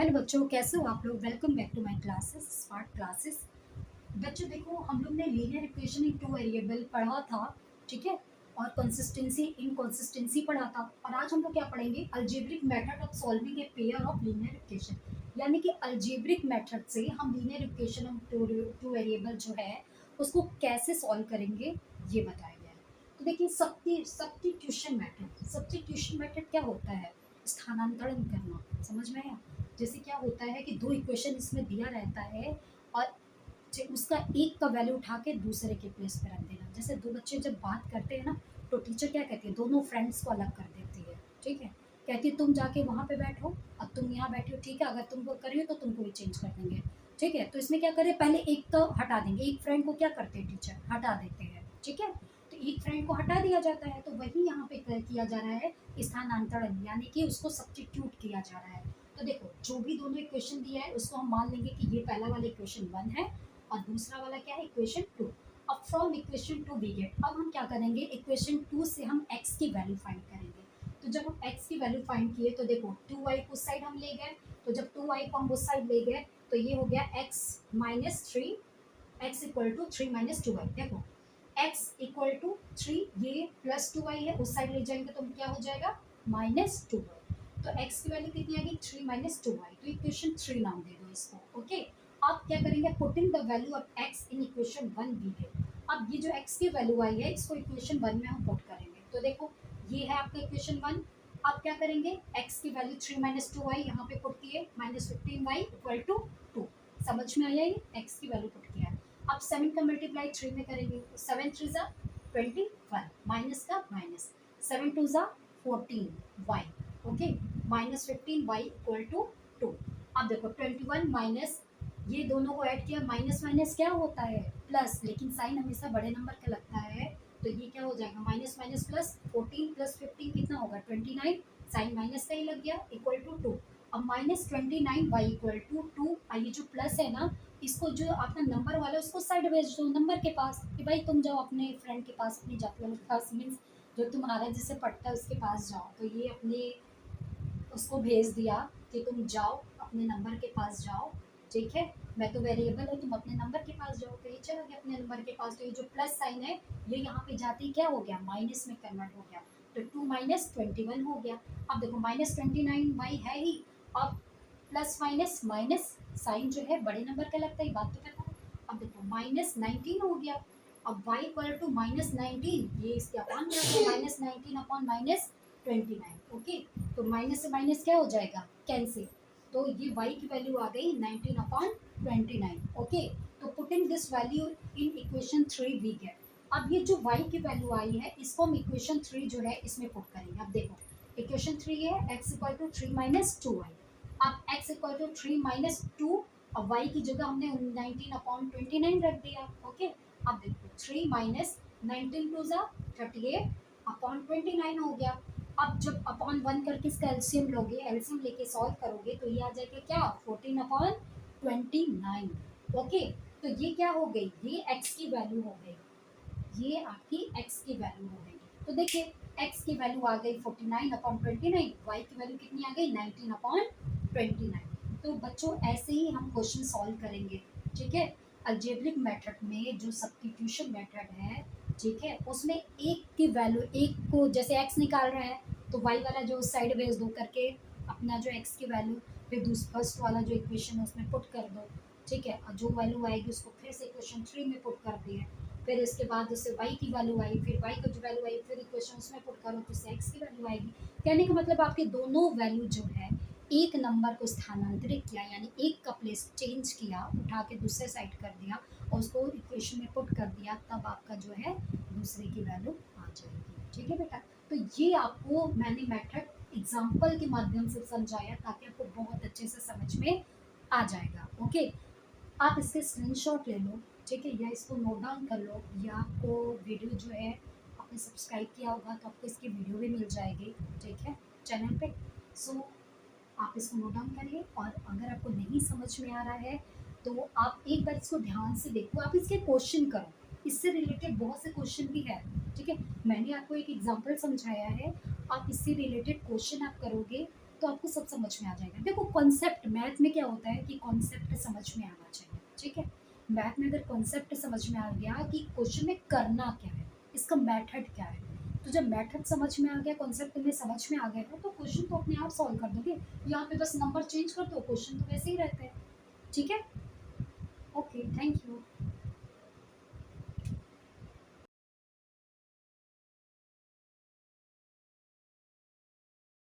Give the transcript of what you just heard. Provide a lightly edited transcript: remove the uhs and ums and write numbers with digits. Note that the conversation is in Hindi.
हेलो बच्चों, कैसे हो आप लोग। Welcome back to my classes, smart classes. बच्चों देखो, हम लोग ने linear equation in two variable पढ़ा था, ठीक है। और कंसिस्टेंसी इनकंसिस्टेंसी पढ़ा था। और आज हम लोग क्या पढ़ेंगे, algebraic method of solving a pair of linear equation. यानी कि अलजेब्रिक मेथड से हम linear equation of two variable जो है उसको कैसे सॉल्व करेंगे, ये बताया गया है। तो देखिए, सब्स्टिट्यूशन मेथड क्या होता है, स्थानांतरण करना। समझ में आया। जैसे क्या होता है कि दो इक्वेशन इसमें दिया रहता है और उसका एक का वैल्यू उठा के दूसरे के प्लेस पे रख देना। जैसे दो बच्चे जब बात करते हैं ना, तो टीचर क्या कहती है, दोनों फ्रेंड्स को अलग कर देती है, ठीक है। कहती है तुम जाके वहाँ पे बैठो और तुम यहाँ बैठो, ठीक है। अगर तुमको करिए तो तुमको भी चेंज कर देंगे, ठीक है। तो इसमें क्या करें, पहले एक तो हटा देंगे, एक फ्रेंड को क्या करते हैं टीचर, हटा देते हैं, ठीक है। तो एक फ्रेंड को हटा दिया जाता है, तो वही यहाँ पे किया जा रहा है, स्थानांतरण, यानी कि उसको सब्स्टिट्यूट किया जा रहा है। तो देखो, जो भी दोनों इक्वेशन दिया है उसको हम मान लेंगे कि ये पहला वाला इक्वेशन 1 है और दूसरा वाला क्या है, इक्वेशन 2। अब फ्रॉम इक्वेशन 2 वी गेट, अब हम क्या करेंगे, इक्वेशन 2 से हम x की वैल्यू फाइंड करेंगे। तो जब हम x की वैल्यू फाइंड किए तो देखो 2y को उस साइड हम ले गए। तो जब 2y को हम उस साइड ले गए तो ये हो गया x minus three, X equal to 3 minus 2y। देखो x इक्वल टू 3, ये प्लस 2y है, उस साइड ले जाएंगे तो क्या हो जाएगा, माइनस 2y। तो x की वैल्यू कितनी आ गई, 3 माइनस 2y। तो इक्वेशन 3 नाम दे दो इसको, ओके। अब क्या करेंगे, putting the value of x in equation 1 दी है। अब ये जो x की वैल्यू आई है इसको इक्वेशन 1 में हम पुट करेंगे। तो देखो, ये है आपका इक्वेशन 1। अब क्या करेंगे, x की वैल्यू 3 माइनस 2y यहाँ पे पुट किए, माइनस 15y इक्वल टू 2। समझ में आया, ये x की वैल्यू पुट किया है। अब 7 का मल्टीप्लाई 3 में करेंगे, तो 7 3 जा 21, माइनस का माइनस, 7 2 जा 14y, okay, minus 15y equal to 2। अब देखो 21 माइनस, ये दोनों को ऐड किया, माइनस माइनस क्या होता है, प्लस, लेकिन साइन हमेशा बड़े नंबर का लगता है। तो ये क्या हो जाएगा, माइनस माइनस प्लस, 14 प्लस 15 कितना होगा, 29, साइन माइनस का ही लग गया, इक्वल टू 2। अब माइनस 29y इक्वल टू 2। ये जो प्लस है ना, इसको जो अपना नंबर वाला है उसको साइड भेज दो नंबर के पास, कि भाई तुम जाओ अपने फ्रेंड के पास, अपनी जाति वाले के पास, मीन्स जो तुम्हारा जिससे पढ़ता है उसके पास जाओ। तो ये अपने उसको भेज दिया कि तुम जाओ अपने नंबर के पास जाओ, ठीक है। मैं तो वेरिएबल है, तुम अपने नंबर के पास जाओ। तो ये चला गया अपने नंबर के पास। तो ये जो प्लस साइन है ये यहाँ पे जाते ही क्या हो गया, माइनस में कन्वर्ट हो गया। तो 2 माइनस 21 हो गया। अब देखो माइनस 29y है ही। अब प्लस माइनस माइनस, साइन जो है बड़े नंबर का लगता है, बात तो करना है। अब देखो माइनस 19 हो गया। अब y इक्वल टू माइनस 19, ये इसके upon minus 19 upon minus 29, okay. तो माइनस से माइनस क्या हो जाएगा, कैंसिल। तो ये y की वैल्यू आ गई 19 अपॉन 29, ओके। तो putting this value in equation 3 we get. अब ये जो y की वैल्यू आई है इसको हम इक्वेशन 3 जो है इसमें पुट करेंगे। अब देखो इक्वेशन 3 है x equal to 3 minus 2y। अब x इक्वल टू 3 माइनस 2, अब y की जगह हमने 19 अपॉन 29 रख दिया, ओके। अब देखो 3 माइनस 19 टू ज़ा 38 अपॉन 29 हो गया। अब जब अपॉन 1 करके इसका एलसीएम लोगे, एलसीएम लेके सॉल्व करोगे तो ये आ जाएगा क्या, 14 अपॉन 29, ओके। तो ये क्या हो गई, ये x की वैल्यू हो गई, ये आपकी x की वैल्यू हो गई। तो देखिए x की वैल्यू आ गई 49 अपॉन 29, y की वैल्यू कितनी आ गई, 19 अपॉन 29। तो बच्चों ऐसे ही हम क्वेश्चन सॉल्व करेंगे, ठीक है। अलजेब्रिक मेथड में जो सब्स्टिट्यूशन मेथड है, ठीक है, उसमें एक की वैल्यू, एक को जैसे x निकाल रहे हैं तो y वाला जो साइड भेज दो करके अपना जो x की वैल्यू, फिर फर्स्ट वाला जो इक्वेशन है उसमें पुट कर दो, ठीक है। और जो वैल्यू आएगी उसको फिर से इक्वेशन 3 में पुट कर दिए। फिर इसके बाद उससे y की वैल्यू आई, फिर y की जो वैल्यू आई फिर इक्वेशन उसमें पुट करो तो इससे x की वैल्यू आएगी। कहने का मतलब आपके दोनों वैल्यू जो है, एक नंबर को स्थानांतरित किया, यानी एक का प्लेस चेंज किया, उठा के दूसरे साइड कर दिया और उसको इक्वेशन में पुट कर दिया, तब आपका जो है दूसरे की वैल्यू आ जाएगी, ठीक है बेटा। तो ये आपको मैंने मेथड एग्जाम्पल के माध्यम से समझाया ताकि आपको बहुत अच्छे से समझ में आ जाएगा, ओके। आप इसके स्क्रीनशॉट ले लो, ठीक है, या इसको नोट डाउन कर लो, या आपको वीडियो जो है आपने सब्सक्राइब किया होगा तो आपको इसकी वीडियो भी मिल जाएगी, ठीक है, चैनल पे। सो आप इसको नोट डाउन करिए। और अगर आपको नहीं समझ में आ रहा है तो आप एक बार इसको ध्यान से देखो, आप इसके क्वेश्चन करो, इससे रिलेटेड बहुत से क्वेश्चन भी है, ठीक है। मैंने आपको एक एग्जांपल समझाया है, आप इससे रिलेटेड क्वेश्चन आप करोगे तो आपको सब समझ में आ जाएगा। देखो कॉन्सेप्ट मैथ में क्या होता है कि कॉन्सेप्ट समझ में आना चाहिए, ठीक है? मैथ में अगर कॉन्सेप्ट समझ में आ गया कि क्वेश्चन में करना क्या है, इसका मेथड क्या है, तो जब मेथड समझ में आ गया, कॉन्सेप्ट तुम्हें समझ में आ गया है, तो क्वेश्चन तो अपने आप सॉल्व कर दोगे। यहाँ पे बस नंबर चेंज कर दो, क्वेश्चन तो वैसे ही रहते हैं, ठीक है? Okay, thank you.